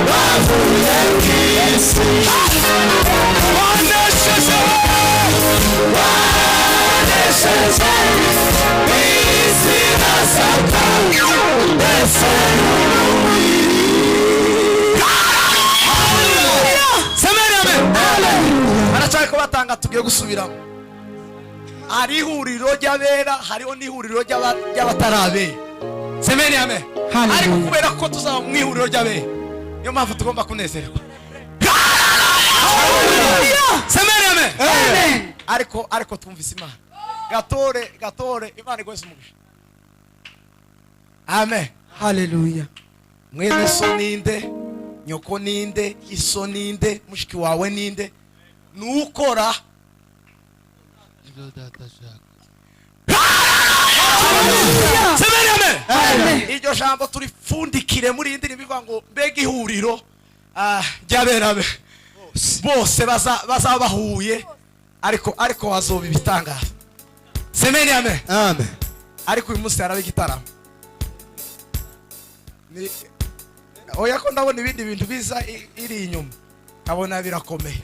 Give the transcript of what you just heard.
bavuye ku isi wanesheje isi na Satani mbese n'umubiri. Semeni amen. Aracyari ko batanga tugiye gusubiramo. Hari ihuriro ry'abera, hariho n'ihuriro ry'abatarabera. Semeni amen. Ariko kubera ko tuzaba mu ihuriro ry'abera, niyo mpamvu tugomba kunezerwa. Semeni amen. Ariko twumvise Imana. Gatore Imana igweze umugisha. Amen. Hallelujah. Mwene so ninde, nyoko ninde, iso ninde, mushiki wawe ninde, nukora Semeni amen. Iryo jambo turifundikire muri indi bivuga ngo mbega ihuriro ry'aberabe bose bazabahuye ariko wazoba ibitangaza. Semeni amen. Amen. Ariko uyu munsi haraba igitaramo. Oya ko ndabona ibindi bintu biza iri inyuma, nkabona birakomeye.